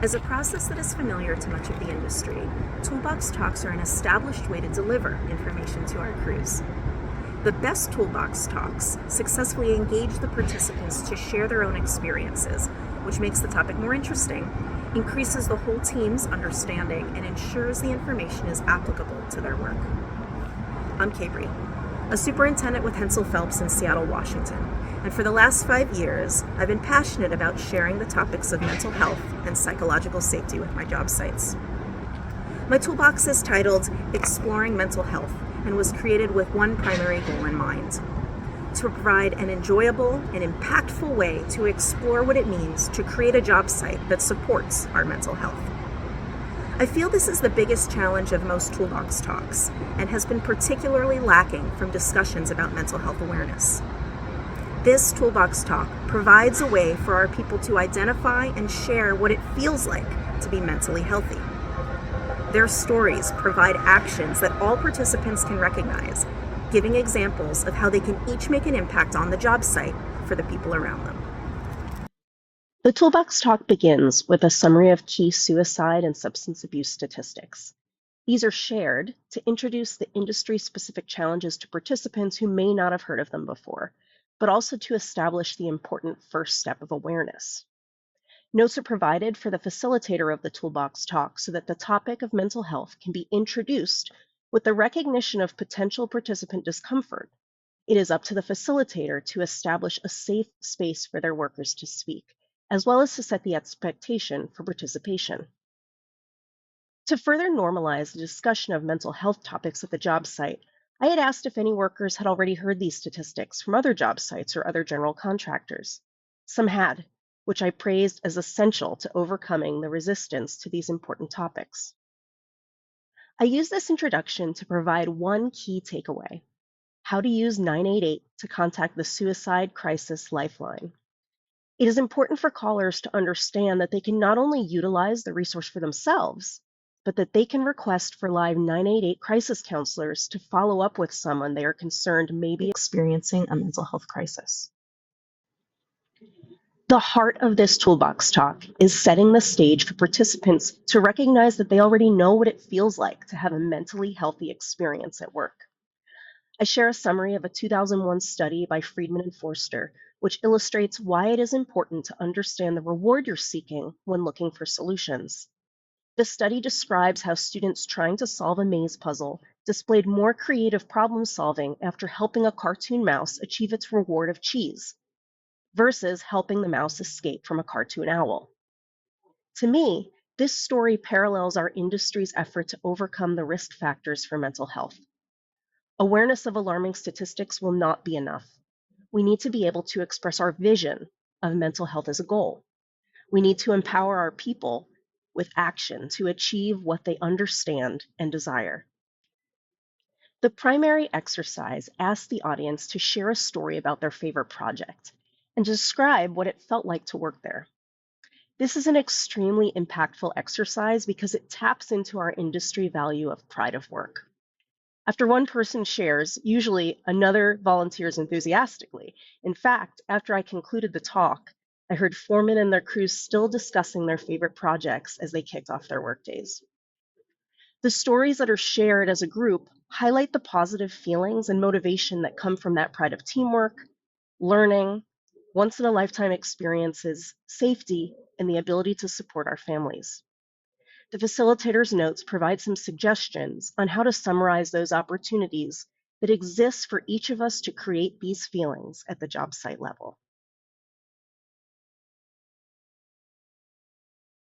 As a process that is familiar to much of the industry, Toolbox Talks are an established way to deliver information to our crews. The best Toolbox Talks successfully engage the participants to share their own experiences, which makes the topic more interesting, increases the whole team's understanding, and ensures the information is applicable to their work. I'm Cabri, a superintendent with Hensel Phelps in Seattle, Washington, and for the last 5 years, I've been passionate about sharing the topics of mental health and psychological safety with my job sites. My toolbox is titled Exploring Mental Health and was created with one primary goal in mind: to provide an enjoyable and impactful way to explore what it means to create a job site that supports our mental health. I feel this is the biggest challenge of most Toolbox Talks and has been particularly lacking from discussions about mental health awareness. This Toolbox Talk provides a way for our people to identify and share what it feels like to be mentally healthy. Their stories provide actions that all participants can recognize, giving examples of how they can each make an impact on the job site for the people around them. The Toolbox Talk begins with a summary of key suicide and substance abuse statistics. These are shared to introduce the industry-specific challenges to participants who may not have heard of them before, but also to establish the important first step of awareness. Notes are provided for the facilitator of the Toolbox Talk so that the topic of mental health can be introduced with the recognition of potential participant discomfort. It is up to the facilitator to establish a safe space for their workers to speak, as well as to set the expectation for participation. To further normalize the discussion of mental health topics at the job site, I had asked if any workers had already heard these statistics from other job sites or other general contractors. Some had, which I praised as essential to overcoming the resistance to these important topics. I use this introduction to provide one key takeaway: how to use 988 to contact the Suicide Crisis Lifeline. It is important for callers to understand that they can not only utilize the resource for themselves, but that they can request for live 988 crisis counselors to follow up with someone they are concerned may be experiencing a mental health crisis. The heart of this Toolbox Talk is setting the stage for participants to recognize that they already know what it feels like to have a mentally healthy experience at work. I share a summary of a 2001 study by Friedman and Forster, which illustrates why it is important to understand the reward you're seeking when looking for solutions. The study describes how students trying to solve a maze puzzle displayed more creative problem solving after helping a cartoon mouse achieve its reward of cheese, versus helping the mouse escape from a cartoon owl. To me, this story parallels our industry's effort to overcome the risk factors for mental health. Awareness of alarming statistics will not be enough. We need to be able to express our vision of mental health as a goal. We need to empower our people with action to achieve what they understand and desire. The primary exercise asks the audience to share a story about their favorite project and describe what it felt like to work there. This is an extremely impactful exercise because it taps into our industry value of pride of work. After one person shares, usually another volunteers enthusiastically. In fact, after I concluded the talk, I heard foremen and their crews still discussing their favorite projects as they kicked off their workdays. The stories that are shared as a group highlight the positive feelings and motivation that come from that pride of teamwork, learning, once-in-a-lifetime experiences, safety, and the ability to support our families. The facilitator's notes provide some suggestions on how to summarize those opportunities that exist for each of us to create these feelings at the job site level.